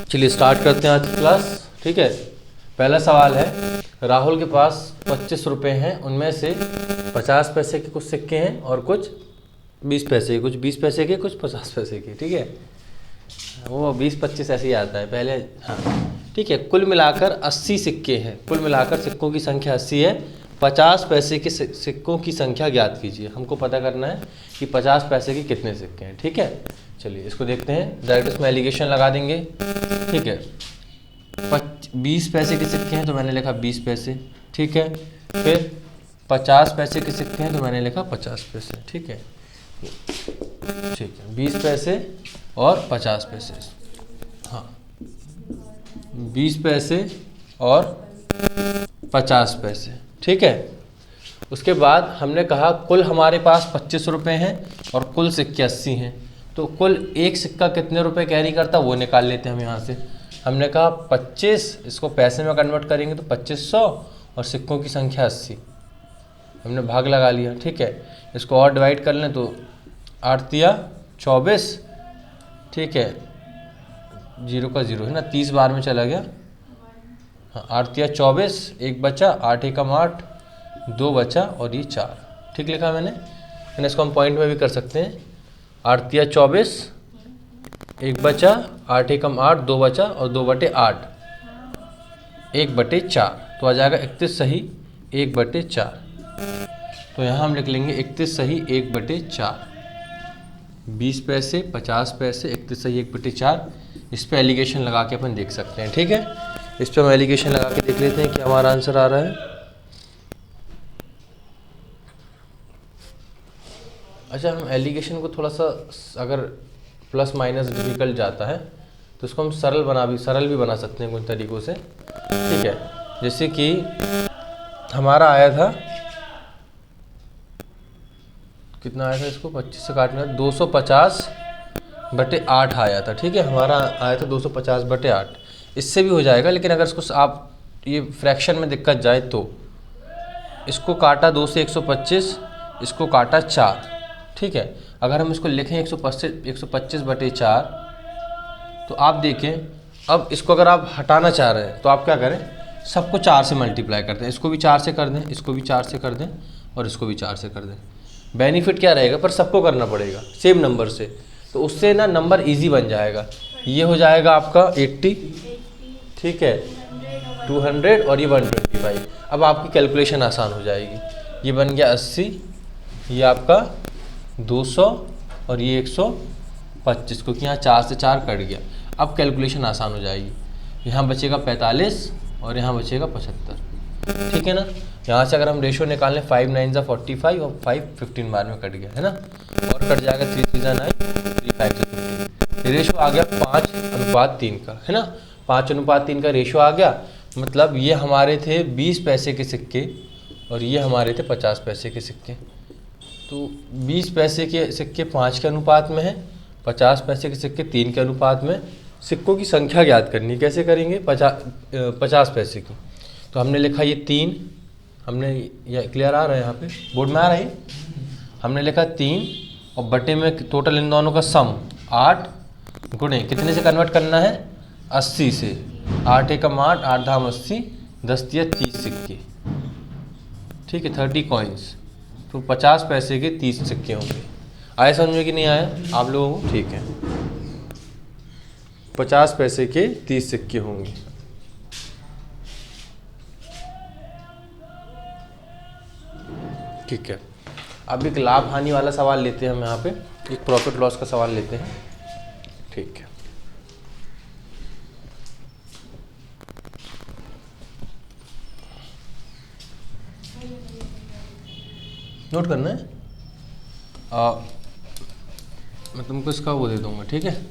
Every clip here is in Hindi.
चलिए स्टार्ट करते हैं आज की क्लास। ठीक है, पहला सवाल है, राहुल के पास 25 रुपये हैं, उनमें से 50 पैसे के कुछ सिक्के हैं और कुछ 20 पैसे के, कुछ 20 पैसे के, कुछ 50 पैसे के। ठीक है, वो 20-25 ऐसे ही आता है पहले। हाँ ठीक है, कुल मिलाकर 80 सिक्के हैं, कुल मिलाकर सिक्कों की संख्या 80 है। 50 पैसे के सिक्कों की संख्या ज्ञात कीजिए। हमको पता करना है कि 50 पैसे के कितने सिक्के हैं। ठीक है, चलिए इसको देखते हैं। डायरेक्ट इसमें एलिगेशन लगा देंगे। ठीक है, 20 पैसे के सिक्के हैं तो मैंने लिखा 20 पैसे। ठीक है, फिर 50 पैसे के सिक्के हैं तो मैंने लिखा 50 पैसे। ठीक है, ठीक है, 20 पैसे और 50 पैसे। हाँ, 20 पैसे और 50 पैसे। ठीक है, उसके बाद हमने कहा कुल हमारे पास 25 रुपये हैं और कुल सिक्के 80 हैं, तो कुल एक सिक्का कितने रुपए कैरी करता वो निकाल लेते हैं हम यहाँ से। हमने कहा 25, इसको पैसे में कन्वर्ट करेंगे तो 2500 और सिक्कों की संख्या 80, हमने भाग लगा लिया। ठीक है, इसको और डिवाइड कर लें तो 8 तिया 24। ठीक है, 0 का 0 है ना, 30 बार में चला गया। हाँ, 8 तिया 24, 1 बचा, 8 एकम 8, 2 बचा और ये 4। ठीक लिखा मैंने, इसको हम पॉइंट में भी कर सकते हैं। 8 तिया 24, 1 बचा, 8 एकम 8, 2 बचा और 2/8, 1/4, तो आ जाएगा 31 सही 1/4। तो यहाँ हम लिख लेंगे 31 सही 1/4। 20 पैसे, 50 पैसे, 31 सही 1/4। इस पे एलिगेशन लगा के अपन देख सकते हैं। ठीक है, इस पे हम एलिगेशन लगा के देख लेते हैं कि हमारा आंसर आ रहा है। अच्छा, हम एलिगेशन को थोड़ा सा अगर प्लस माइनस डिफिकल्ट जाता है तो इसको हम सरल भी बना सकते हैं कुछ तरीक़ों से। ठीक है, जैसे कि हमारा आया था, कितना आया था, इसको 25 से काटना, 250/8 आया था। ठीक है, हमारा आया था 250/8। इससे भी हो जाएगा, लेकिन अगर इसको आप ये फ्रैक्शन में दिक्कत जाए तो इसको काटा 2 से 125, इसको काटा 4। ठीक है, अगर हम इसको लिखें 125/4, तो आप देखें, अब इसको अगर आप हटाना चाह रहे हैं तो आप क्या करें, सबको 4 से मल्टीप्लाई करते हैं। इसको भी 4 से कर दें, इसको भी 4 से कर दें और इसको भी 4 से कर दें। बेनिफिट क्या रहेगा, पर सबको करना पड़ेगा सेम नंबर से, तो उससे ना नंबर इजी बन जाएगा। ये हो जाएगा आपका 80। ठीक है, 200 और ये 125। अब आपकी कैलकुलेशन आसान हो जाएगी। ये बन गया 80, ये आपका 200 और ये 125, क्योंकि यहाँ 4 से 4 कट गया। अब कैलकुलेशन आसान हो जाएगी। यहाँ बचेगा 45 और यहाँ बचेगा 75। ठीक है ना, यहाँ से अगर हम रेशो निकालें 5 9 ज़ा 45 और 5 15 बार में कट गया है ना, और कट जाएगा 3 3 ज़ा 9, 3 5 ज़ा 15। रेशो आ गया 5:3 का, है ना, 5:3 का रेशो आ गया। मतलब ये हमारे थे 20 पैसे के सिक्के और ये हमारे थे 50 पैसे के सिक्के। तो 20 पैसे के सिक्के 5 के अनुपात में है, 50 पैसे के सिक्के 3 के अनुपात में। सिक्कों की संख्या ज्ञात करनी, कैसे करेंगे, 50 पैसे की। तो हमने लिखा ये 3, हमने ये क्लियर आ रहा है, यहाँ पे बोर्ड में आ रहा है। हमने लिखा 3 और बटे में टोटल इन दोनों का सम 8 गुणे कितने से कन्वर्ट करना है, 80 से। 8 एकम 8, 8 धाम 80, 10 तिया 30 सिक्के। ठीक है, 30 कॉइन्स। तो 50 पैसे के 30 सिक्के होंगे। आए समझ में कि नहीं आया आप लोगों को? ठीक है, 50 पैसे के 30 सिक्के होंगे। ठीक है, अब एक लाभ हानि वाला सवाल लेते हैं हम यहाँ पे, एक प्रॉफिट लॉस का सवाल लेते हैं। ठीक है, नोट करना है। मैं तुमको इसका वो दे दूंगा। ठीक है,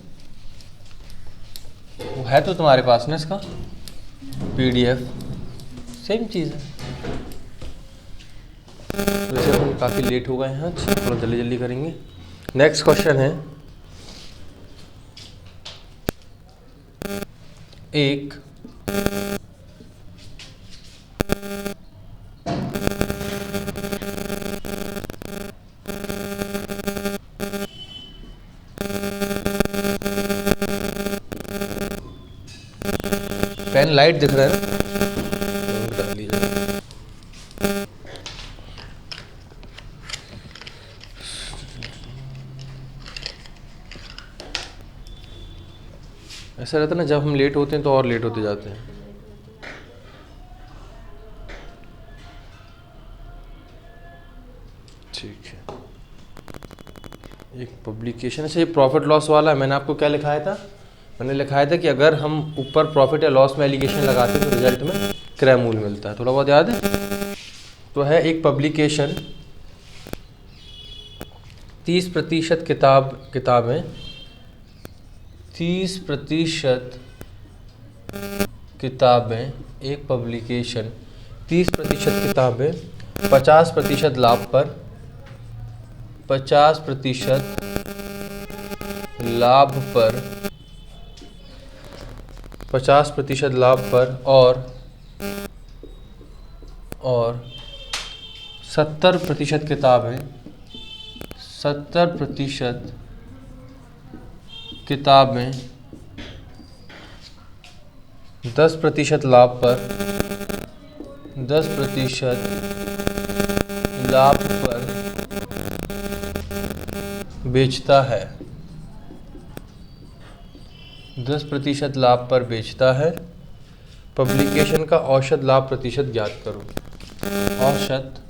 वो है तो तुम्हारे पास ना इसका PDF, सेम चीज़ है। वैसे अपन काफ़ी लेट हो गए हैं, थोड़ा जल्दी जल्दी करेंगे। नेक्स्ट क्वेश्चन है, एक पेन लाइट दिख रहा है तो डाल लीजिए। ऐसा रहता है ना, जब हम लेट होते हैं तो और लेट होते जाते हैं। ठीक है, एक पब्लिकेशन है, ये प्रॉफिट लॉस वाला है। मैंने आपको क्या लिखाया था, मैंने लिखाया था कि अगर हम ऊपर प्रॉफिट या लॉस में एलिगेशन लगाते हैं तो रिजल्ट में क्रय मूल्य मिलता है। थोड़ा बहुत याद है? तो है एक पब्लिकेशन, 30% किताबें 30% किताबें, एक पब्लिकेशन 30% किताबें 50% लाभ पर, 50% लाभ पर, 50% लाभ पर और 70% किताबें 70% किताबें 10% लाभ पर, 10% लाभ पर बेचता है, 10% लाभ पर बेचता है। पब्लिकेशन का औसत लाभ प्रतिशत ज्ञात करो। औसत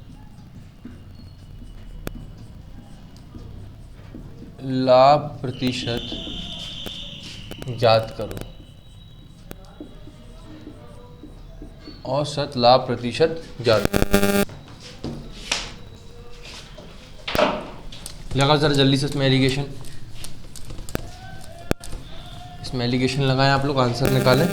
लाभ प्रतिशत ज्ञात करो। औसत लाभ प्रतिशत ज्ञात करो। लगा ज़रा जल्दी से इसमें एलिगेशन, इसमें एलिगेशन लगाएं, आप लोग आंसर निकालें।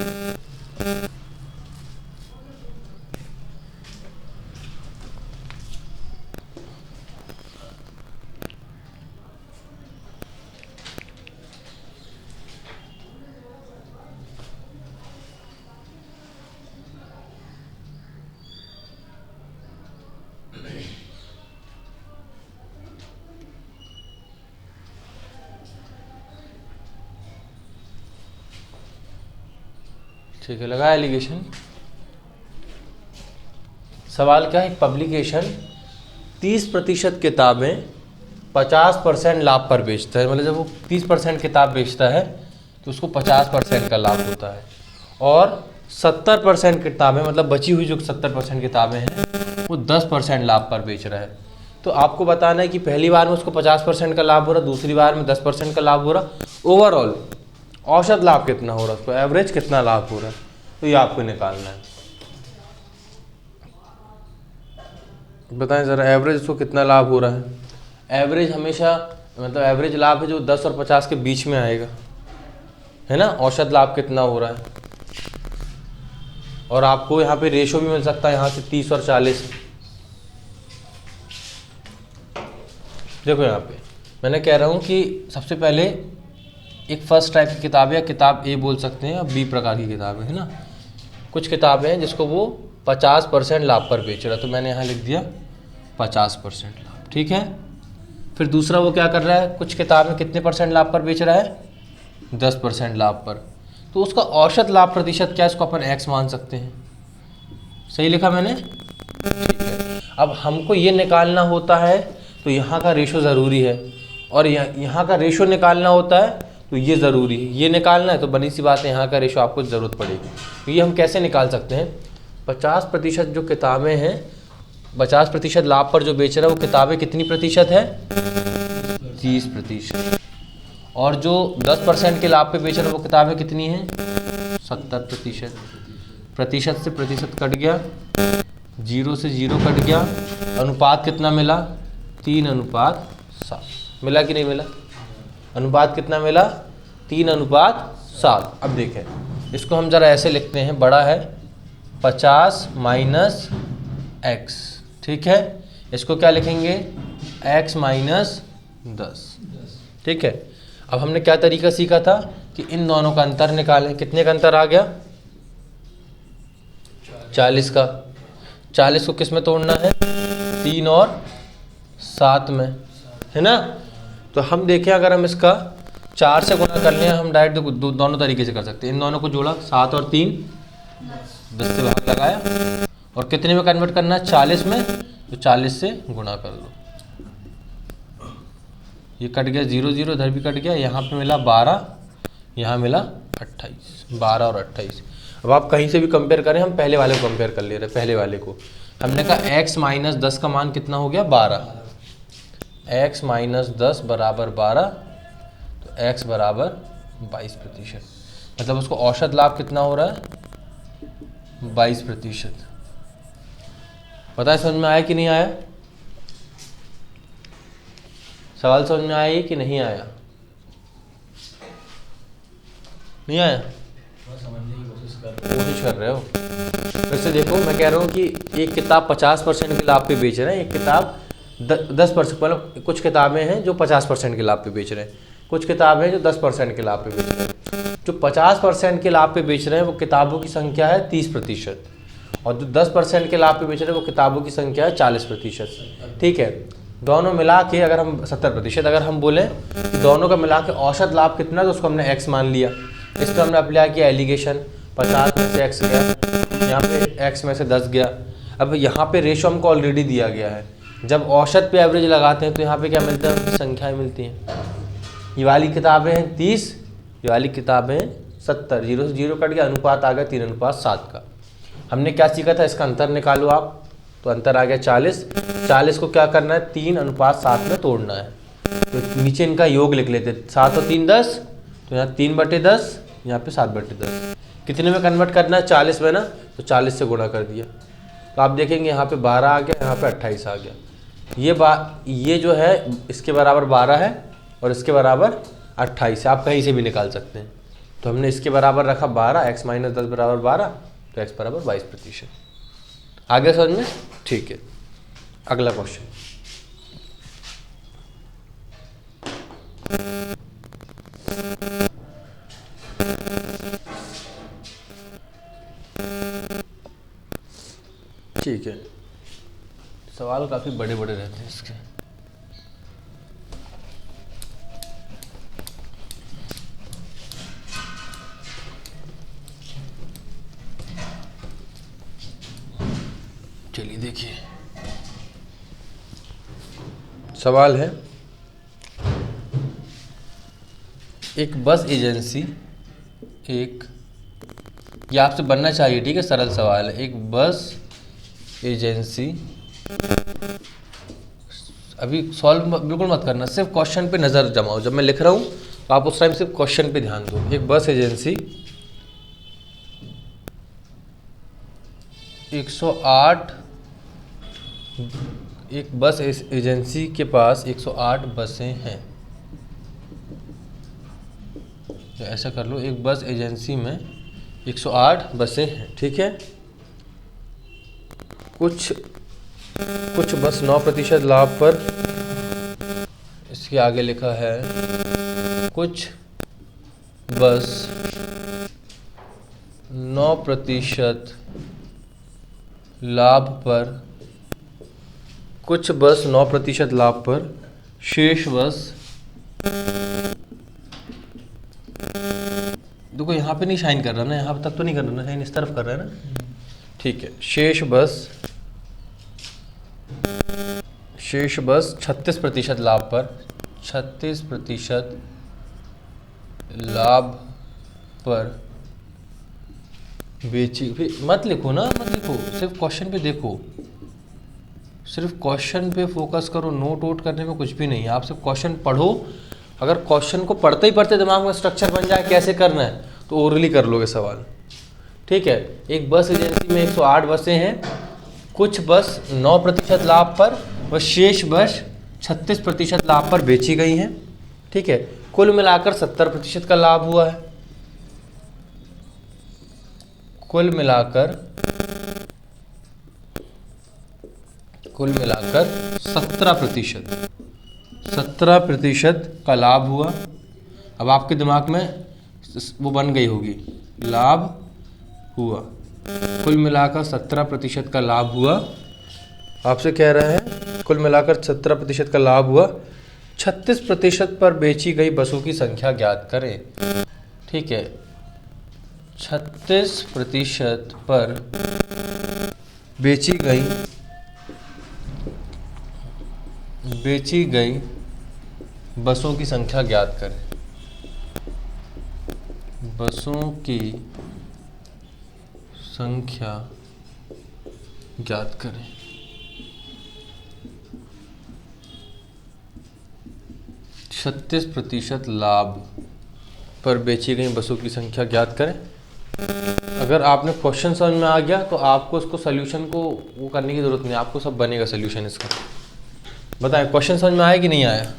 ठीक है, लगा एलिगेशन। सवाल क्या है, पब्लिकेशन 30% किताबें 50% लाभ पर बेचता है। मतलब जब वो 30% किताब बेचता है तो उसको 50% का लाभ होता है, और 70% किताबें, मतलब बची हुई जो 70% किताबें हैं वो 10% लाभ पर बेच रहा है। तो आपको बताना है कि पहली बार में उसको 50% का लाभ हो रहा, दूसरी बार में 10% का लाभ हो रहा, ओवरऑल औसत लाभ कितना हो रहा है, उसको एवरेज कितना लाभ हो रहा है, तो ये आपको निकालना है। बताएं ज़रा, एवरेज उसको कितना लाभ हो रहा है। एवरेज हमेशा, मतलब एवरेज लाभ है जो 10 और 50 के बीच में आएगा, है ना। औसत लाभ कितना हो रहा है, और आपको यहाँ पे रेशो भी मिल सकता है, यहाँ से 30 और 40। देखो यहाँ पे मैंने कह रहा हूँ कि सबसे पहले एक फर्स्ट टाइप की किताब है, या किताब ए बोल सकते हैं, या बी प्रकार की किताबें, है ना। कुछ किताबें हैं जिसको वो 50% लाभ पर बेच रहा है, तो मैंने यहाँ लिख दिया 50% लाभ, ठीक है। फिर दूसरा वो क्या कर रहा है, कुछ किताबें कितने परसेंट लाभ पर बेच रहा है, 10% लाभ पर, तो उसका औसत लाभ प्रतिशत क्या है, इसको अपन x मान सकते हैं। सही लिखा मैंने, ठीक है। अब हमको ये निकालना होता है तो यहाँ का रेशो ज़रूरी है, और यहाँ का रेशो निकालना होता है तो ये ज़रूरी है। ये निकालना है तो बनी सी बात है, यहाँ का रेशो आपको ज़रूरत पड़ेगी। तो ये हम कैसे निकाल सकते हैं, 50% जो किताबें हैं, 50% लाभ पर जो बेच रहा है वो किताबें कितनी प्रतिशत है, 30%, और जो 10% के लाभ पे बेच रहा है वो किताबें कितनी हैं, 70%। प्रतिशत से प्रतिशत कट गया, 0 से 0 कट गया, अनुपात कितना मिला, 3:7 मिला कि नहीं मिला। अनुपात कितना मिला, 3:7। अब देखें इसको हम ज़रा ऐसे लिखते हैं, बड़ा है 50 माइनस x, ठीक है। इसको क्या लिखेंगे, x माइनस 10, ठीक है। अब हमने क्या तरीका सीखा था कि इन दोनों का अंतर निकालें। कितने का अंतर आ गया, 40 का। 40 को किस में तोड़ना है, 3 और 7 में, है ना। तो हम देखें अगर हम इसका 4 से गुणा कर लें, हम डायरेक्ट दोनों तरीके से कर सकते हैं। इन दोनों को जोड़ा, 7 और 3 10 से भाग लगाया और कितने में कन्वर्ट करना है, 40 में, तो 40 से गुणा कर लो। ये कट गया 0 0, इधर भी कट गया, यहाँ पे मिला 12, यहाँ मिला 28, 12 और 28। अब आप कहीं से भी कंपेयर करें, हम पहले वाले को कंपेयर कर ले रहे हैं। पहले वाले को हमने कहा x माइनस 10 का मान कितना हो गया, 12, x माइनस 10 बराबर 12, तो x बराबर 22%, मतलब उसको औसत लाभ कितना हो रहा है, 22%। पता है समझ में आया कि नहीं आया, सवाल समझ में आया कि नहीं आया, नहीं आया, कोशिश कर रहे हो। वैसे देखो मैं कह रहा हूँ कि एक किताब 50% के लाभ पे बेच रहे हैं, एक किताब 10%, मतलब कुछ किताबें हैं जो 50% के लाभ पे बेच रहे हैं, कुछ किताबें हैं जो 10% के लाभ पे बेच रहे हैं। जो 50% के लाभ पे बेच रहे हैं वो किताबों की संख्या है 30%, और जो 10% के लाभ पे बेच रहे हैं वो किताबों की संख्या है 40%। ठीक है, दोनों मिला के अगर हम 70%, अगर हम बोलें कि दोनों का मिला के औसत लाभ कितना, तो उसको हमने x मान लिया। इस पर हमने अप्लाई किया एलिगेशन, 50 में से x गया, यहाँ पे x में से 10 गया। अब यहाँ पे रेशो हमको ऑलरेडी दिया गया है, जब औसत पे एवरेज लगाते हैं तो यहाँ पे क्या मिलता है, उनकी संख्याएँ मिलती हैं। ये वाली किताबें हैं 30, ये वाली किताबें हैं 70, 0 से 0 कट गया, अनुपात आ गया 3:7 का। हमने क्या सीखा था, इसका अंतर निकालो आप, तो अंतर आ गया 40, 40 को क्या करना है, 3:7 में तोड़ना है। तो नीचे इनका योग लिख लेते, 7 और 3 10, तो यहाँ 3/10, यहाँ पे 7/10। कितने में कन्वर्ट करना है, 40 में ना, तो 40 से गुणा कर दिया, तो आप देखेंगे यहाँ पे 12 आ गया, यहाँ पे 28 आ गया। ये जो है इसके बराबर 12 है और इसके बराबर 28 है, आप कहीं से भी निकाल सकते हैं। तो हमने इसके बराबर रखा 12, x माइनस 10 बराबर 12, तो x बराबर 22%। आगे समझ में, ठीक है। अगला क्वेश्चन, ठीक है, सवाल काफ़ी बड़े बड़े रहते हैं इसके। चलिए देखिए, सवाल है, एक बस एजेंसी, ये आपसे बनना चाहिए, ठीक है, सरल सवाल है। एक बस एजेंसी, अभी सॉल्व बिल्कुल मत करना, सिर्फ क्वेश्चन पे नज़र जमाओ। जब मैं लिख रहा हूँ तो आप उस टाइम सिर्फ क्वेश्चन पे ध्यान दो। एक बस एजेंसी 108, एक बस एजेंसी के पास 108 बसें हैं। तो ऐसा कर लो, एक बस एजेंसी में 108 बसें हैं, ठीक है। कुछ बस 9% लाभ पर, इसके आगे लिखा है कुछ बस 9% लाभ पर, कुछ बस 9% लाभ पर, शेष बस, देखो यहाँ पे नहीं शाइन कर रहा ना, यहाँ तक तो नहीं कर रहा ना, शाइन इस तरफ कर रहा है ना, ठीक है। शेष बस 36% लाभ पर, 36% लाभ पर बेची। मत लिखो ना, मत लिखो, सिर्फ क्वेश्चन पे देखो, सिर्फ क्वेश्चन पे फोकस करो। नोट वोट करने में कुछ भी नहीं है, आप सिर्फ क्वेश्चन पढ़ो। अगर क्वेश्चन को पढ़ते ही पढ़ते दिमाग में स्ट्रक्चर बन जाए कैसे करना है, तो ओरली कर लोगे सवाल, ठीक है। एक बस एजेंसी में 108 बसें हैं, कुछ बस 9% लाभ पर व शेष बस 36% लाभ पर बेची गई हैं, ठीक है। कुल मिलाकर 70% का लाभ हुआ है, कुल मिलाकर 17% का लाभ हुआ। अब आपके दिमाग में वो बन गई होगी, लाभ हुआ, कुल मिलाकर 17% का लाभ हुआ। आपसे कह रहे हैं कुल मिलाकर 17% का लाभ हुआ, 36% पर बेची गई बसों की संख्या ज्ञात करें, ठीक है। 36% पर बेची गई बसों की संख्या ज्ञात करें। बसों की संख्या ज्ञात करें। 36% लाभ पर बेची गई बसों की संख्या ज्ञात करें। अगर आपने क्वेश्चन समझ में आ गया तो आपको उसको सोल्यूशन को वो करने की ज़रूरत नहीं, आपको सब बनेगा सोल्यूशन इसका। बताएं क्वेश्चन समझ में आया कि नहीं आया?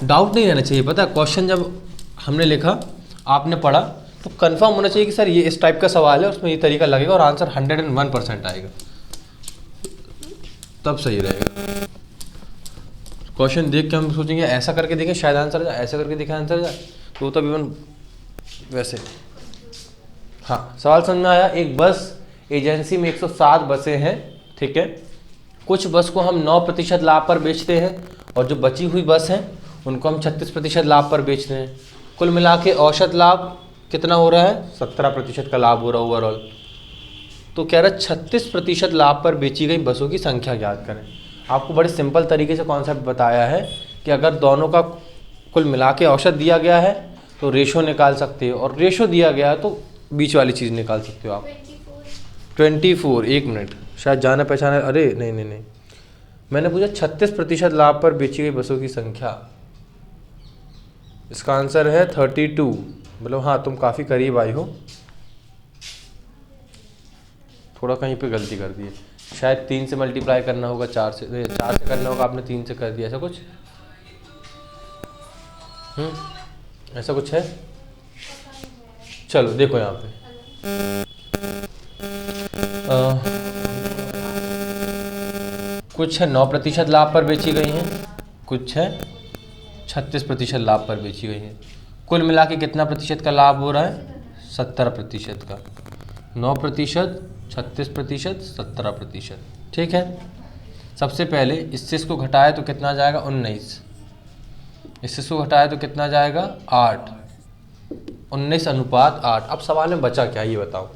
डाउट नहीं रहना चाहिए। पता है क्वेश्चन जब हमने लिखा, आपने पढ़ा, तो कंफर्म होना चाहिए कि सर ये इस टाइप का सवाल है, उसमें ये तरीका लगेगा और आंसर 101% आएगा, तब सही रहेगा। क्वेश्चन देख के हम सोचेंगे ऐसा करके देखें शायद आंसर जाए, ऐसा करके देखें आंसर जाए, तो तब इवन वैसे। हाँ, सवाल समझ में आया? एक बस एजेंसी में 107 बसें हैं, ठीक है। कुछ बस को हम 9% लाभ पर बेचते हैं और जो बची हुई बस हैं उनको हम 36% लाभ पर बेचते हैं। कुल मिला के औसत लाभ कितना हो रहा है? 17% का लाभ हो रहा है ओवरऑल। तो कह रहा है 36% लाभ पर बेची गई बसों की संख्या ज्ञात करें। आपको बड़े सिंपल तरीके से कॉन्सेप्ट बताया है कि अगर दोनों का कुल मिला के औसत दिया गया है तो रेशो निकाल सकते हो, और रेशो दिया गया है तो बीच वाली चीज़ निकाल सकते हो आप। 24, एक मिनट, शायद जाना पहचाना, अरे नहीं, मैंने पूछा 36% लाभ पर बेची गई बसों की संख्या, इसका आंसर है 32। मतलब हाँ, तुम काफ़ी करीब आई हो, थोड़ा कहीं पे गलती कर दी है, शायद 3 से मल्टीप्लाई करना होगा, 4 से करना होगा, आपने 3 से कर दिया, ऐसा कुछ। ऐसा कुछ है। चलो देखो यहाँ पे कुछ है 9% लाभ पर बेची गई हैं, कुछ है 36% लाभ पर बेची गई हैं। कुल मिला के कितना प्रतिशत का लाभ हो रहा है? 17% का। 9%, 36%, 17%, ठीक है। सबसे पहले इससे इसको घटाए तो कितना जाएगा? 19। इससे इसको घटाए तो कितना जाएगा? 8। 19:8। अब सवाल में बचा क्या ये बताओ।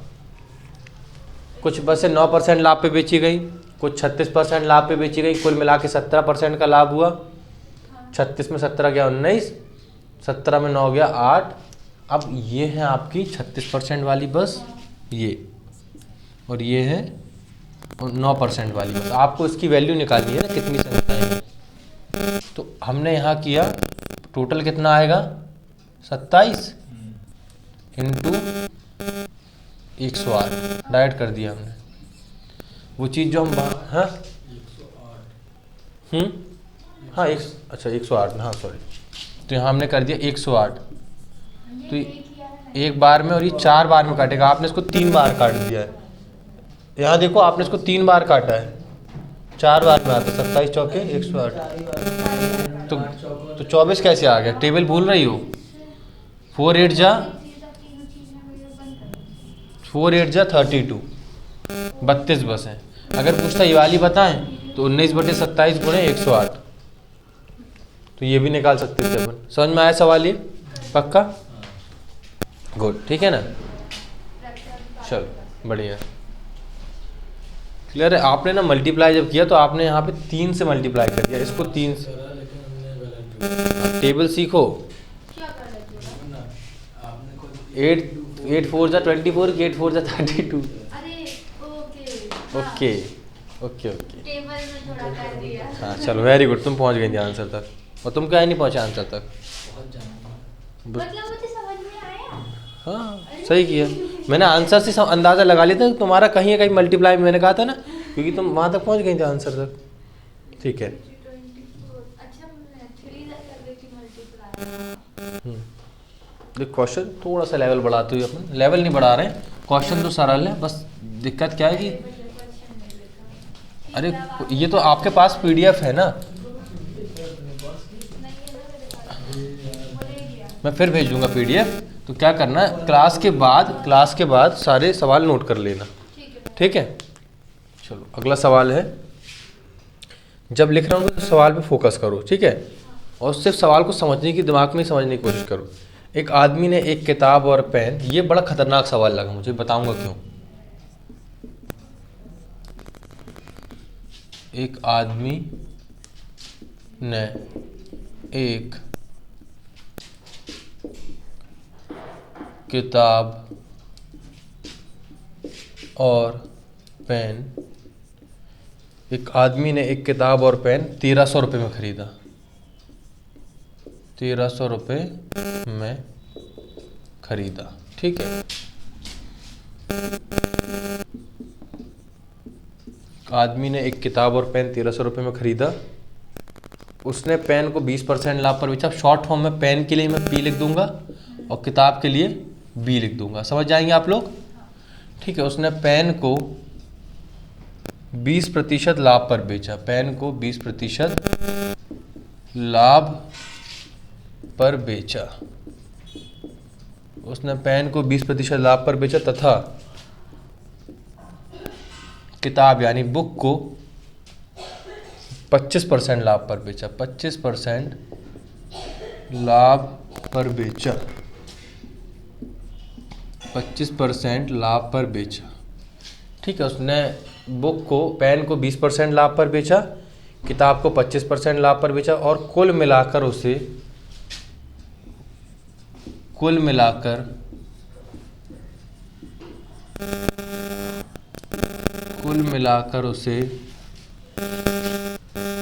कुछ बसें 9% लाभ पे बेची गई, कुछ 36% लाभ पे बेची गई, कुल मिला के 17% का लाभ हुआ। 36 में 17 गया 19, 17 में 9 गया 8। अब ये है आपकी 36% वाली बस, ये, और ये है 9% वाली बस। आपको इसकी वैल्यू निकालनी है ना, कितनी संख्याएं हैं। तो हमने यहाँ किया, टोटल कितना आएगा? 27 इंटू 108 डाइट कर दिया हमने। वो चीज़ जो हम हाँ हाँ अच्छा 108 में, हाँ सॉरी। तो यहाँ हमने कर दिया 108। तो एक बार में, और ये 4 बार में काटेगा। आपने इसको 3 बार काट दिया है। यहाँ देखो, आपने इसको 3 बार काटा है, 4 बार में आता। 27 चौके 108। तो 24 कैसे आ गया? टेबल भूल रही हो? 4 8 जा 32, 32 बस हैं। अगर पूछता ये वाली बताएं तो 19/27 गुणे 108, तो ये भी निकाल सकते थे अपन। समझ में आया सवाल ये? पक्का? गुड, ठीक है ना। चलो बढ़िया, क्लियर है। आपने ना मल्टीप्लाई जब किया तो आपने यहाँ पे 3 से मल्टीप्लाई कर दिया, इसको 3 से। टेबल सीखो। 8 4 जा 24, 8 4 जा 32। ओके। टेबल में थोड़ा कर दिया। हाँ चलो, वेरी गुड, तुम पहुँच गई थी आंसर तक। और तुम क्या नहीं पहुँचे आंसर तक? मतलब मुझे समझ में आया। हाँ सही किया। मैंने आंसर से अंदाज़ा लगा लिया था तुम्हारा कहीं ना कहीं मल्टीप्लाई, मैंने कहा था ना, क्योंकि तुम वहाँ तक पहुँच गई थी आंसर तक, ठीक है। देख क्वेश्चन थोड़ा सा लेवल बढ़ाते हुए, अपन लेवल नहीं बढ़ा रहे हैं, क्वेश्चन तो सरल है, बस दिक्कत क्या है कि अरे ये तो आपके पास PDF है ना, मैं फिर भेजूंगा PDF। तो क्या करना है, क्लास के बाद सारे सवाल नोट कर लेना, ठीक है। चलो अगला सवाल है, जब लिख रहा हूँ तो सवाल पे फोकस करो, ठीक है, और सिर्फ सवाल को समझने की, दिमाग में समझने की कोशिश करो। एक आदमी ने एक किताब और पेन, ये बड़ा खतरनाक सवाल लगा मुझे, बताऊंगा क्यों। एक आदमी ने एक किताब और पेन, एक आदमी ने एक किताब और पेन 1300 रुपये में खरीदा, 1300 रुपये में खरीदा, ठीक है। आदमी ने एक किताब और पेन 1300 रुपये में खरीदा, उसने पेन को 20% लाभ पर बेचा। शॉर्ट फॉर्म में पेन के लिए मैं P लिख दूंगा और किताब के लिए B लिख दूंगा, समझ जाएंगे आप लोग, ठीक है। उसने पेन को 20% लाभ पर बेचा, पेन को 20% लाभ पर बेचा, उसने पेन को 20% लाभ पर बेचा तथा किताब यानी बुक को 25% लाभ पर बेचा, 25% लाभ पर बेचा, 25% लाभ पर बेचा, ठीक है। उसने बुक को, पेन को 20% लाभ पर बेचा, किताब को 25% लाभ पर बेचा और कुल मिलाकर उसे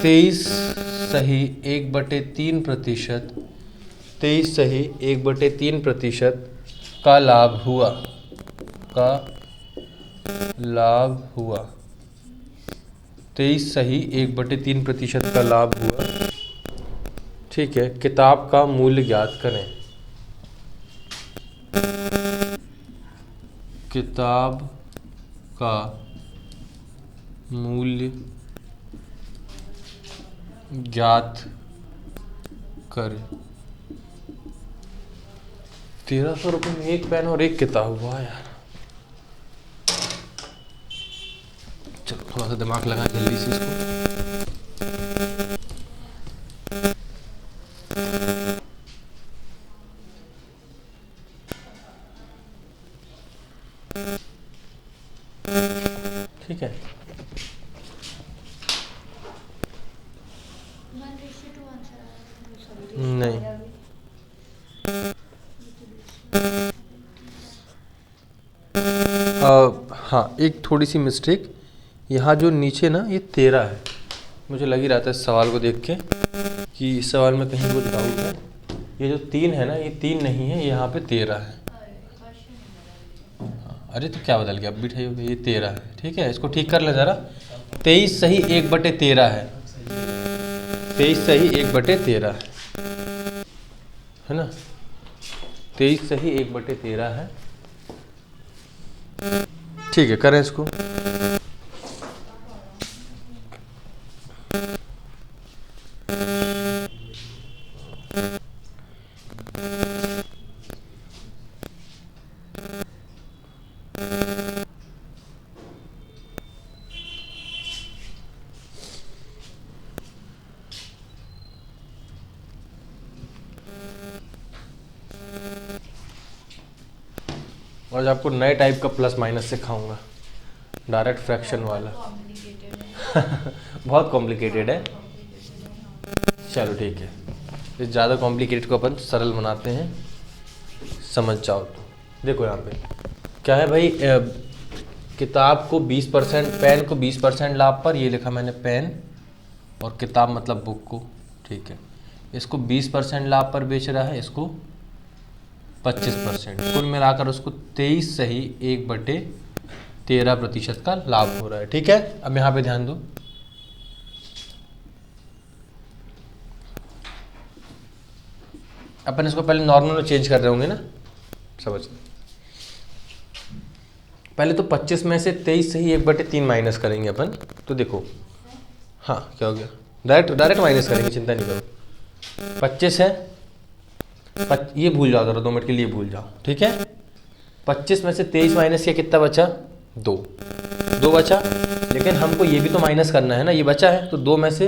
23 सही 1/3%, 23 सही 1/3% का लाभ हुआ, का लाभ हुआ, 23 सही 1/3% का लाभ हुआ, ठीक है। किताब का मूल्य ज्ञात करें, किताब का मूल्य ज्ञात करें। 1300 रुपये में एक पेन और एक किताब, हुआ यार। चलो थोड़ा सा दिमाग लगा जल्दी से इसको। ठीक है, 1:2 आंसर आया। नहीं हाँ, एक थोड़ी सी मिस्टेक, यहाँ जो नीचे ना ये 13 है, मुझे लग ही रहा था इस सवाल को देख के कि इस सवाल में कहीं कुछ डाउट है। ये जो 3 है ना, ये 3 नहीं है, यहाँ पे 13 है। अरे तो क्या बदल गया, अब भी ठीक हो गया, ये 13 है, ठीक है। इसको ठीक कर ले ज़रा। 23 सही 1/13 है, 23 सही 1/13 है ना, 23 सही 1/13 है, ठीक है। करें इसको। आज आपको नए टाइप का प्लस माइनस सिखाऊंगा, डायरेक्ट फ्रैक्शन वाला। बहुत कॉम्प्लिकेटेड है। चलो ठीक है, इस ज़्यादा कॉम्प्लिकेटेड को अपन सरल बनाते हैं, समझ जाओ तो। देखो यहाँ पे क्या है भाई, किताब को 20%, पेन को 20% लाभ पर, ये लिखा मैंने पेन, और किताब मतलब बुक को, ठीक है। इसको 20% लाभ पर बेच रहा है, इसको 25%, कुल मिलाकर उसको 23 सही 1/13% का लाभ हो रहा है, ठीक है। अब यहाँ पे ध्यान दो, अपन इसको पहले नॉर्मल में चेंज कर रहे होंगे ना, समझ। पहले तो 25 में से 23 सही 1/3 माइनस करेंगे अपन, तो देखो हाँ क्या हो गया, डायरेक्ट माइनस करेंगे, चिंता नहीं करो। 25 है, ये भूल जाओ जरा, 2 मिनट के लिए भूल जाओ, ठीक है। 25 में से 23 माइनस किया, कितना बचा, 2 बचा, लेकिन हमको ये भी तो माइनस करना है ना, ये बचा है, तो 2 में से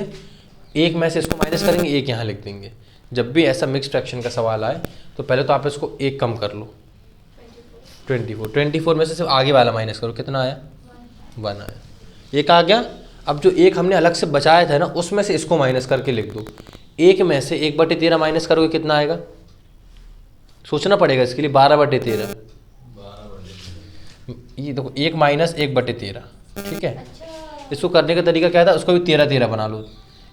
1 में से इसको माइनस करेंगे, 1 यहाँ लिख देंगे। जब भी ऐसा मिक्स फ्रैक्शन का सवाल आए तो पहले तो आप इसको एक कम कर लो, 24 में से सिर्फ आगे वाला माइनस करो, कितना आया 1 आया, एक आ गया। अब जो एक हमने अलग से बचाया था ना उसमें से इसको माइनस करके लिख दो, एक में से 1/13 माइनस करोगे कितना आएगा, सोचना पड़ेगा इसके लिए, 12/13। ये देखो 1 माइनस 1/13, ठीक है। इसको करने का तरीका क्या था, उसको भी 13 बना लो।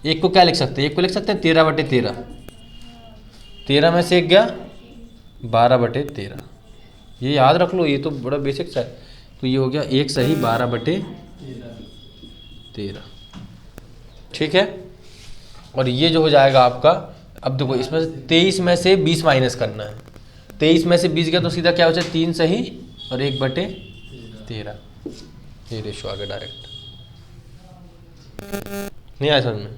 एक को क्या लिख सकते हैं, एक को लिख सकते हैं 13/13, 13 में से एक गया 12/13, ये याद रख लो, ये तो बड़ा बेसिक सा है। तो ये हो गया एक सही 12/13, ठीक है। और ये जो हो जाएगा आपका, अब देखो इसमें से 23 में से 20 माइनस करना है, 23 में से 20 गया तो सीधा क्या हो जाए 3 सही और 1/13, ये रेशो आ गया डायरेक्ट। नहीं आया समझ में?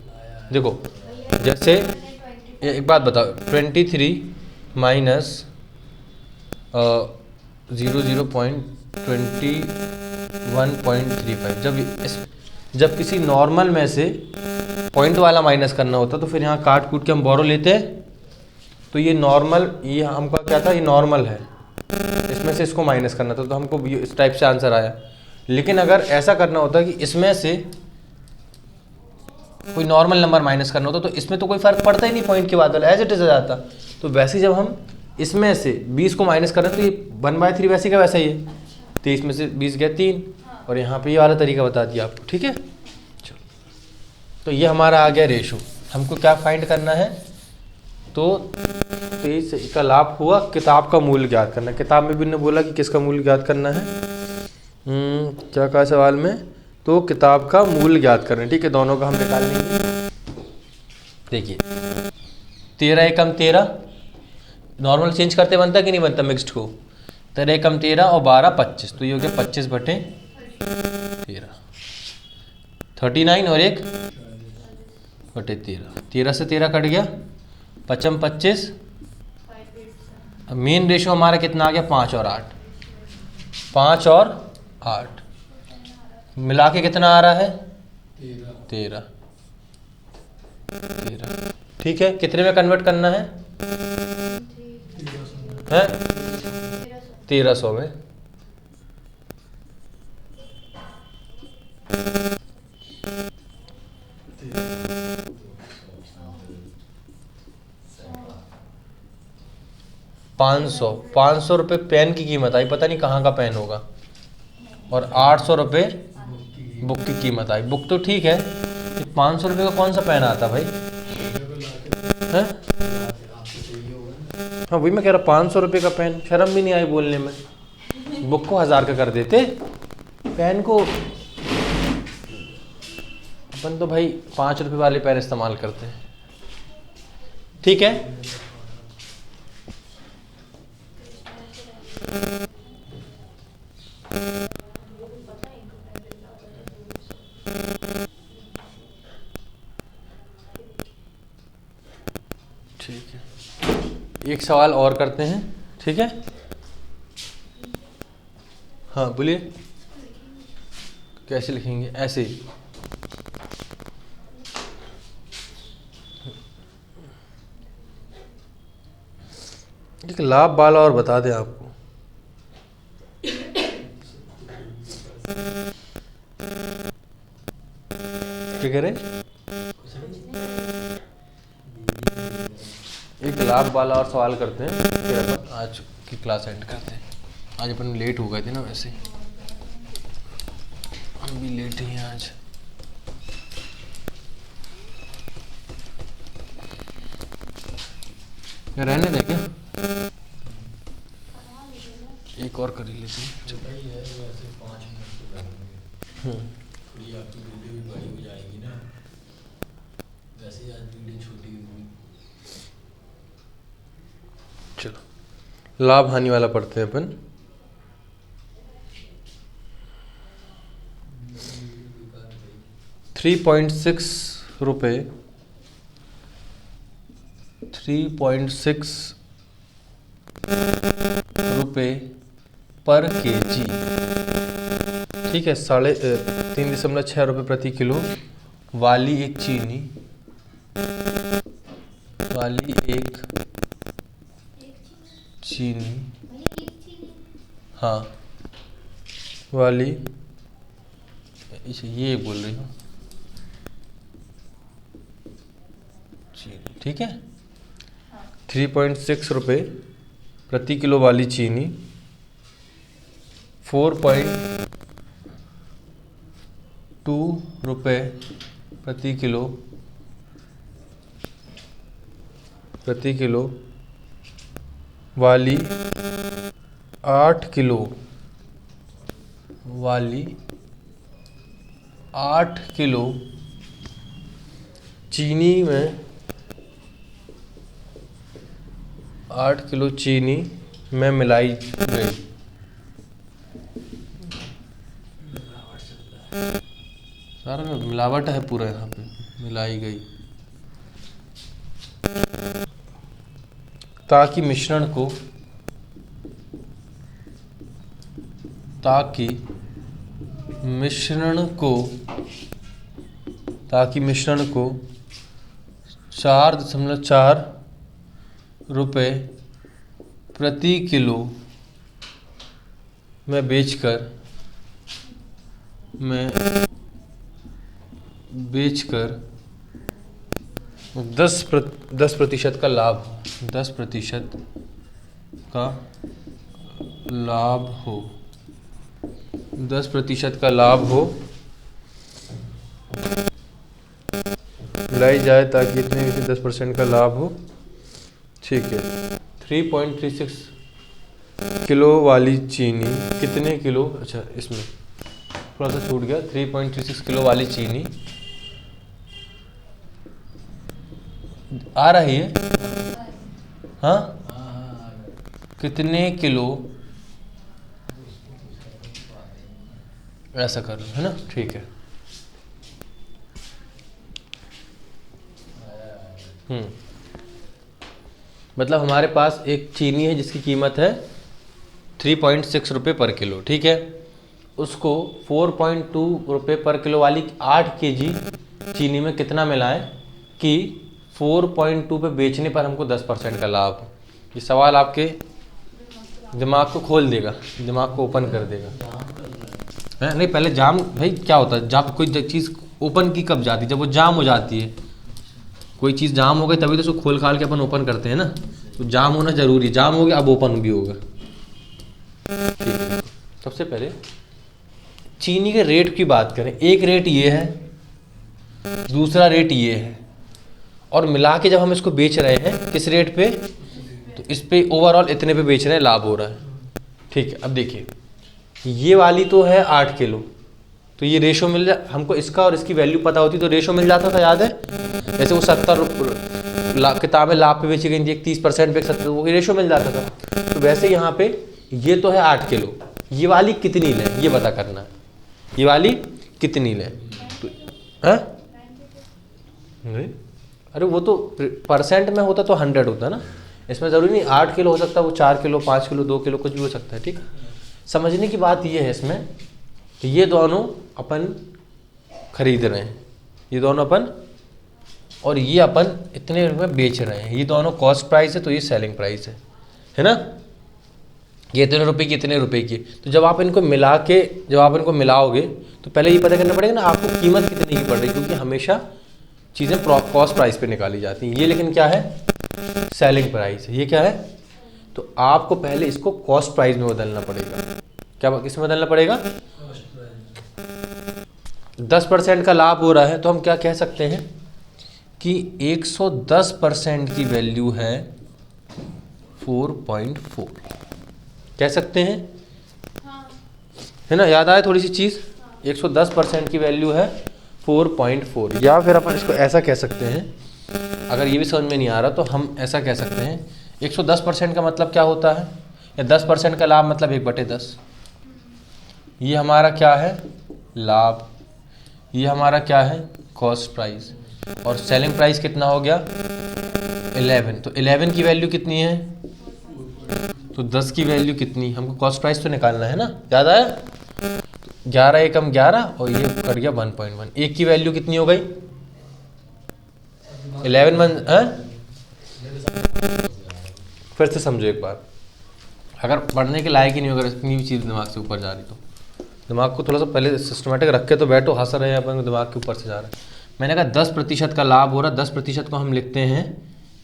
देखो जैसे एक बात बताओ, 23 माइनस 0.21.35, जब किसी नॉर्मल में से पॉइंट वाला माइनस करना होता तो फिर यहाँ काट कूट के हम बोरो लेते हैं। तो ये नॉर्मल, ये हमका क्या था, ये नॉर्मल है, इसमें से इसको माइनस करना था तो हमको इस टाइप से आंसर आया। लेकिन अगर ऐसा करना होता कि इसमें से कोई नॉर्मल नंबर माइनस करना होता तो इसमें तो कोई फर्क पड़ता ही नहीं, पॉइंट के बाद वाला एज इट इज आ जाता। तो वैसे ही जब हम इसमें से 20 को माइनस कर रहे हैं तो ये 1/3 वैसे का वैसा ही है, 23 में से 20 गया 3, और यहाँ पे ये वाला तरीका बता दिया आपको, ठीक है। चलो, तो ये हमारा आ गया रेशो। हमको क्या फाइंड करना है, तो 23 का लाभ हुआ, किताब का मूल्य ज्ञात करना है। किताब में भी ने बोला कि किसका मूल्य ज्ञात करना है, क्या कहा सवाल में, तो किताब का मूल्य ज्ञात करना है, ठीक है। दोनों का हम निकाल लेंगे। देखिए 13 एकम 13, नॉर्मल चेंज करते बनता कि नहीं बनता मिक्स्ड को, 13 एकम 13 और 12 25, तो ये हो गया 25/13, 39 और 1/13, 13 से 13 कट गया, 5 25। मेन रेशो हमारा कितना आ गया, 5 और 8, 5 और 8 मिला के कितना आ रहा है 13, ठीक है। कितने में कन्वर्ट करना है, 1300 में। पाँच सौ रुपये पेन की कीमत आई, पता नहीं कहाँ का पेन होगा, और 800 रुपये बुक की कीमत आई। बुक तो ठीक है, 500 रुपये का कौन सा पेन आता भाई, है? हाँ वही मैं कह रहा, 500 रुपये का पेन, शर्म भी नहीं आई बोलने में। बुक को 1000 का कर देते, पेन को अपन तो भाई 5 रुपये वाले पेन इस्तेमाल करते हैं, ठीक है। ठीक है, एक सवाल और करते हैं, ठीक है। हाँ बोलिए, कैसे लिखेंगे, ऐसे ही। एक लाभ वाला और बता दें आपको, क्या करें, एक लाभ वाला और सवाल करते हैं, फिर अपन आज की क्लास एंड करते हैं। आज अपन लेट हो गए थे ना, वैसे हम भी लेट ही हैं आज। रहने दें क्या, एक और कर ही लेते हैं। चलो लाभ हानि वाला पढ़ते हैं अपन। ₹3.6 पर केजी, ठीक है, 3.6 रुपये प्रति किलो वाली एक चीनी, भैया ये चीनी। हाँ वाली, ये बोल रही हूँ चीनी, ठीक है। 3.6 रुपये प्रति किलो वाली चीनी 4.2 रुपये प्रति किलो वाली 8 किलो चीनी में 8 किलो चीनी में मिलाई गई। सारा में मिलावट है पूरा, यहाँ पे मिलाई गई ताकि मिश्रण को 4.4 रुपये प्रति किलो में बेचकर 10% का लाभ, 10% का लाभ हो लाई जाए ताकि इतने में से 10% का लाभ हो, ठीक है। 3.36 किलो वाली चीनी कितने किलो, अच्छा इसमें थोड़ा सा छूट गया, 3.36 किलो वाली चीनी आ रही है, हाँ कितने किलो, ऐसा कर लो है ना, ठीक है। मतलब हमारे पास एक चीनी है जिसकी कीमत है 3.6 रुपये पर किलो, ठीक है। उसको 4.2 रुपये पर किलो वाली 8 केजी चीनी में कितना मिलाएं कि 4.2 पे बेचने पर हमको 10% का लाभ। ये सवाल आपके दिमाग को खोल देगा, दिमाग को ओपन कर देगा, है नहीं। पहले जाम, भाई क्या होता है, जब कोई चीज़ ओपन की कब जाती है, जब वो जाम हो जाती है। कोई चीज़ जाम हो गई तभी तो उसको खोल खाल के अपन ओपन करते हैं ना, तो जाम होना जरूरी, जाम हो गया अब ओपन भी होगा, ठीक है। सबसे पहले चीनी के रेट की बात करें, एक रेट ये है, दूसरा रेट ये है, और मिला के जब हम इसको बेच रहे हैं किस रेट पे, तो इस पे ओवरऑल इतने पे बेच रहे हैं, लाभ हो रहा है, ठीक है। अब देखिए ये वाली तो है 8 किलो, तो ये रेशो मिल जाए हमको, इसका और इसकी वैल्यू पता होती तो रेशो मिल जाता था, याद है। जैसे वो 70 किताबें लाभ पे बेची गई थी, एक 30% पे 70, वो रेशो मिल जाता था। तो वैसे यहाँ पे ये तो है 8 किलो, ये वाली कितनी लें ये पता करना है, ये वाली कितनी लें तो, हाँ नहीं, अरे वो तो परसेंट में होता तो 100 होता ना, इसमें ज़रूरी नहीं 8 किलो हो सकता है, वो 4 किलो 5 किलो 2 किलो कुछ भी हो सकता है, ठीक। समझने की बात ये है इसमें कि ये दोनों अपन खरीद रहे हैं, ये दोनों अपन, और ये अपन इतने रुपये बेच रहे हैं, ये दोनों कॉस्ट प्राइस है तो ये सेलिंग प्राइस है ना। ये इतने रुपए की, इतने रुपए की, तो जब आप इनको मिलाओगे तो पहले ये पता करना पड़ेगा ना आपको कीमत कितने की पड़ रही है, क्योंकि हमेशा चीज़ें कॉस्ट प्राइस पे निकाली जाती हैं। ये लेकिन क्या है, सेलिंग प्राइस है, ये क्या है, तो आपको पहले इसको कॉस्ट प्राइस में बदलना पड़ेगा। क्या किस में बदलना पड़ेगा, 10% का लाभ हो रहा है तो हम क्या कह सकते हैं कि 110% की वैल्यू है 4.4, कह सकते हैं, है ना। याद आया थोड़ी सी चीज़, 110% की वैल्यू है 4.4, या फिर अपन इसको ऐसा कह सकते हैं, अगर ये भी समझ में नहीं आ रहा तो हम ऐसा कह सकते हैं 110% का मतलब क्या होता है, या 10% का लाभ मतलब 1/10, ये हमारा क्या है लाभ, ये हमारा क्या है कॉस्ट प्राइस, और सेलिंग प्राइस कितना हो गया 11, तो 11 की वैल्यू कितनी है, तो 10 की वैल्यू कितनी, हमको कॉस्ट प्राइस तो निकालना है ना, याद आया। 11 एकम 11 और ये कट गया 1.1, एक की वैल्यू कितनी हो गई 11 फिर से समझो एक बार, अगर पढ़ने के लायक ही नहीं, अगर इतनी भी चीज़ दिमाग से ऊपर जा रही तो दिमाग को थोड़ा सा पहले सिस्टमेटिक रख के तो बैठो, हंस रहे हैं अपन, दिमाग के ऊपर से जा रहा है। मैंने कहा 10% का लाभ हो रहा है, 10% को हम लिखते हैं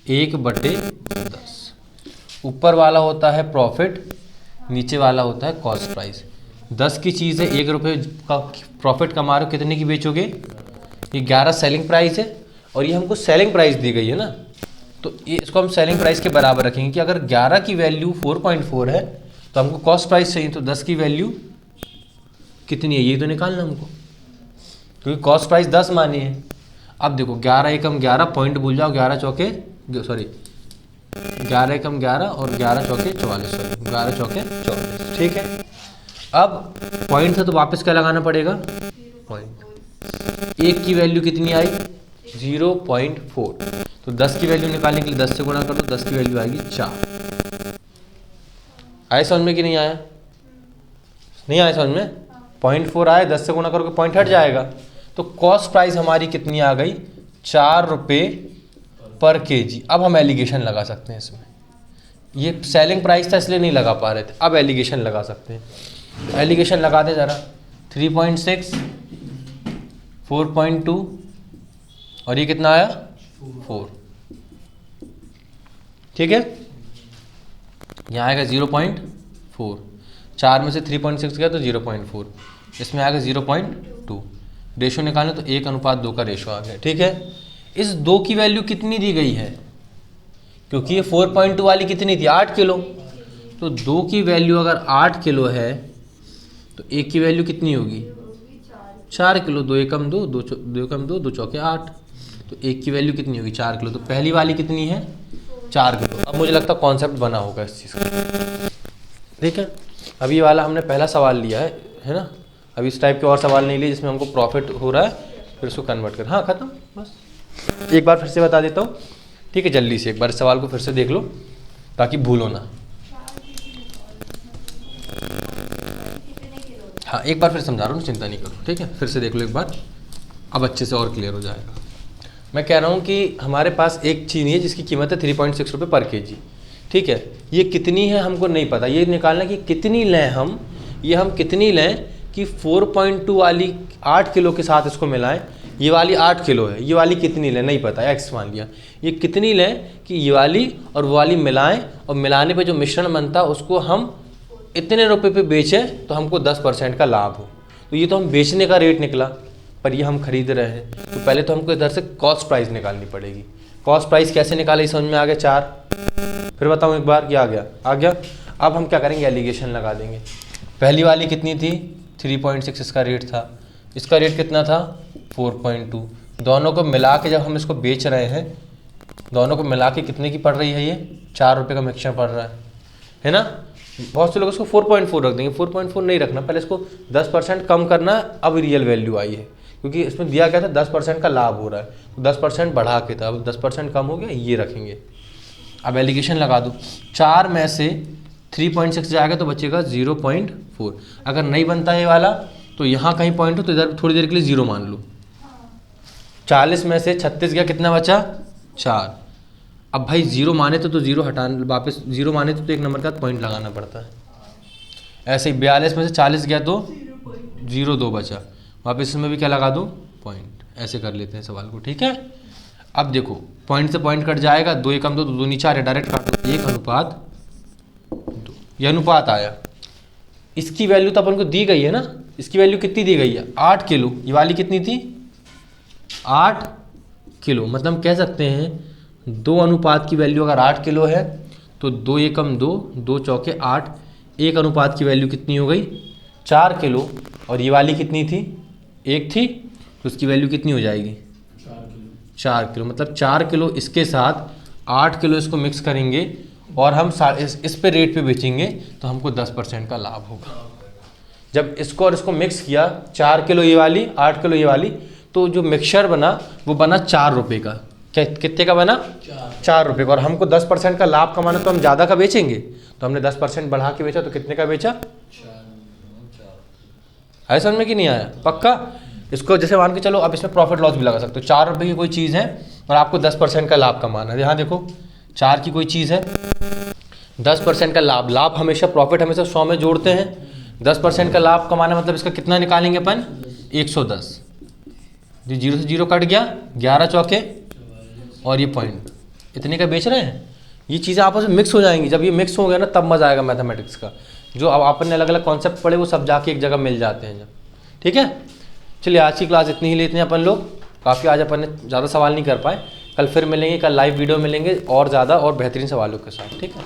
1/10। ऊपर वाला होता है प्रॉफिट, नीचे वाला होता है कॉस्ट प्राइस। 10 की चीज़ है, 1 रुपये का प्रॉफिट कमा रहे हो, कितने की बेचोगे? ये 11 सेलिंग प्राइस है और ये हमको सेलिंग प्राइस दी गई है ना, तो ये इसको हम सेलिंग प्राइस के बराबर रखेंगे कि अगर 11 की वैल्यू 4.4 है तो हमको कॉस्ट प्राइस चाहिए, तो 10 की वैल्यू कितनी है ये तो निकालना हमको, क्योंकि कॉस्ट प्राइस 10 मानी है। अब देखो 11 एकम 11, पॉइंट भूल जाओ, 11 चौके 11 एकम 11 और 11 चौके 44, सॉरी 11 चौके 44, ठीक है। अब पॉइंट था तो वापस क्या लगाना पड़ेगा? पॉइंट। 1 की वैल्यू कितनी आई? 0.4, तो 10 की वैल्यू निकालने के लिए 10 से गुणा कर दो, 10 की वैल्यू आएगी 4। आए समझ में कि नहीं आया? नहीं आया समझ में? 0.4 आए, 10 से गुणा करोगे पॉइंट हट जाएगा, तो कॉस्ट प्राइस हमारी कितनी आ गई? 4 रुपये पर kg। अब हम एलिगेशन लगा सकते हैं इसमें, ये सेलिंग प्राइस था इसलिए नहीं लगा पा रहे थे, अब एलिगेशन लगा सकते हैं। एलिगेशन लगा दे ज़रा। 3.6, 4.2 और ये कितना आया? 4, ठीक है। यहाँ आएगा 0.4, 4 में से 3.6 गया तो 0.4, इसमें आएगा 0.2। रेशो निकालें तो 1:2 का रेशो आ गया, ठीक है। इस 2 की वैल्यू कितनी दी गई है? क्योंकि ये 4.2 वाली कितनी थी? 8 किलो, तो 2 की वैल्यू अगर 8 किलो है तो 1 की वैल्यू कितनी होगी? 4 किलो। 2 एकम 2, 2 एकम 2, 2 चौके 8, तो 1 की वैल्यू कितनी होगी? 4 किलो। तो पहली वाली कितनी है? 4 किलो। अब मुझे लगता है कॉन्सेप्ट बना होगा इस चीज़ का, ठीक है। अभी वाला हमने पहला सवाल लिया है ना, अभी इस टाइप के और सवाल नहीं लिए जिसमें हमको प्रॉफिट हो रहा है फिर उसको कन्वर्ट कर। हाँ खत्म, बस एक बार फिर से बता देता हूँ, ठीक है। जल्दी से एक बार इस सवाल को फिर से देख लो ताकि भूलो ना। हाँ एक बार फिर समझा रहा हूँ, चिंता नहीं करो, ठीक है। फिर से देख लो एक बार, अब अच्छे से और क्लियर हो जाएगा। मैं कह रहा हूँ कि हमारे पास एक चीनी है जिसकी कीमत है 3.6 रुपये पर kg, ठीक है। ये कितनी है हमको नहीं पता, ये निकालना कि कितनी लें हम, ये हम कितनी लें कि 4.2 वाली 8 किलो के साथ इसको मिलाएं। ये वाली 8 किलो है, ये वाली कितनी लें नहीं पता, x मान लिया। ये कितनी लें कि ये वाली और वो वाली मिलाएं और मिलाने पे जो मिश्रण बनता है उसको हम इतने रुपए पे बेचें तो हमको 10% का लाभ हो। तो ये तो हम बेचने का रेट निकला, पर ये हम खरीद रहे हैं, तो पहले तो हमको इधर से कॉस्ट प्राइस निकालनी पड़ेगी। कॉस्ट प्राइस कैसे निकाले समझ में आ गया? 4। फिर बताऊँ एक बार, क्या आ गया? आ गया। अब हम क्या करेंगे? एलिगेशन लगा देंगे। पहली वाली कितनी थी? 3.6 इसका रेट था, इसका रेट कितना था? 4.2। दोनों को मिला के जब हम इसको बेच रहे हैं, दोनों को मिला के कितने की पड़ रही है? ये 4 रुपये का मिक्सचर पड़ रहा है ना। बहुत से लोग इसको 4.4 रख देंगे, 4.4 नहीं रखना, पहले इसको 10% कम करना। अब रियल वैल्यू आई है क्योंकि इसमें दिया गया था 10% का लाभ हो रहा है, तो 10% बढ़ा के था, अब 10% कम हो गया, ये रखेंगे। अब एलिगेशन लगा दो, 4 में से 3.6 जाएगा तो बचेगा 0.4। अगर नहीं बनता ये वाला तो यहाँ कहीं पॉइंट हो तो इधर थोड़ी देर के लिए 0 मान लो। 40 में से 36 गया, कितना बचा? 4। अब भाई 0 माने तो 0 हटाना, वापस 0 माने तो एक नंबर का पॉइंट लगाना पड़ता है। ऐसे ही 42 में से 40 गया तो 0.2 बचा, वापस इसमें भी क्या लगा दो? पॉइंट। ऐसे कर लेते हैं सवाल को, ठीक है। अब देखो पॉइंट से पॉइंट कट जाएगा, 2 एकम 2, 2 नीचे आ रहे, डायरेक्ट काट दो, 1:2। ये अनुपात आया। इसकी वैल्यू तो अपन को दी गई है ना, इसकी वैल्यू कितनी दी गई है? 8 किलो। ये वाली कितनी थी? 8 किलो। मतलब कह सकते हैं 2 अनुपात की वैल्यू अगर 8 किलो है तो 2 एकम 2, 2 चौके 8, 1 अनुपात की वैल्यू कितनी हो गई? 4 किलो। और ये वाली कितनी थी? 1 थी, तो उसकी वैल्यू कितनी हो जाएगी? 4 किलो। मतलब 4 किलो इसके साथ 8 किलो इसको मिक्स करेंगे और हम इस पे रेट पे बेचेंगे तो हमको 10% का लाभ होगा। जब इसको और इसको मिक्स किया, 4 किलो ये वाली, 8 किलो ये वाली, तो जो मिक्सचर बना वो बना 4 रुपये का। कितने का बना? 4 रुपये का। और हमको 10% का लाभ कमाना तो हम ज़्यादा का बेचेंगे, तो हमने 10% बढ़ा के बेचा, तो कितने का बेचा? 4। ऐसा समझ में कि नहीं आया? पक्का। इसको जैसे मान के चलो, अब इसमें प्रॉफिट लॉस भी लगा सकते हो। 4 रुपये की कोई चीज़ है और आपको 10% का लाभ कमाना है। यहाँ देखो 4 की कोई चीज़ है, 10% का लाभ, लाभ हमेशा, प्रॉफिट हमेशा 100 में जोड़ते हैं। 10% का लाभ कमाना मतलब इसका कितना निकालेंगे अपन, 110। जी 0 से 0 कट गया, 11 चौके और ये पॉइंट, इतने का बेच रहे हैं। ये चीज़ें आपस में मिक्स हो जाएंगी, जब ये मिक्स हो गया ना तब मज़ा आएगा मैथमेटिक्स का। जो अब आपने अलग अलग कॉन्सेप्ट पढ़े वो सब जाके एक जगह मिल जाते हैं जब। ठीक है, चलिए आज की क्लास इतनी ही लेते हैं अपन लोग। काफ़ी आज अपन ने ज़्यादा सवाल नहीं कर पाए, कल फिर मिलेंगे, कल लाइव वीडियो मिलेंगे और ज़्यादा और बेहतरीन सवालों के साथ। ठीक है।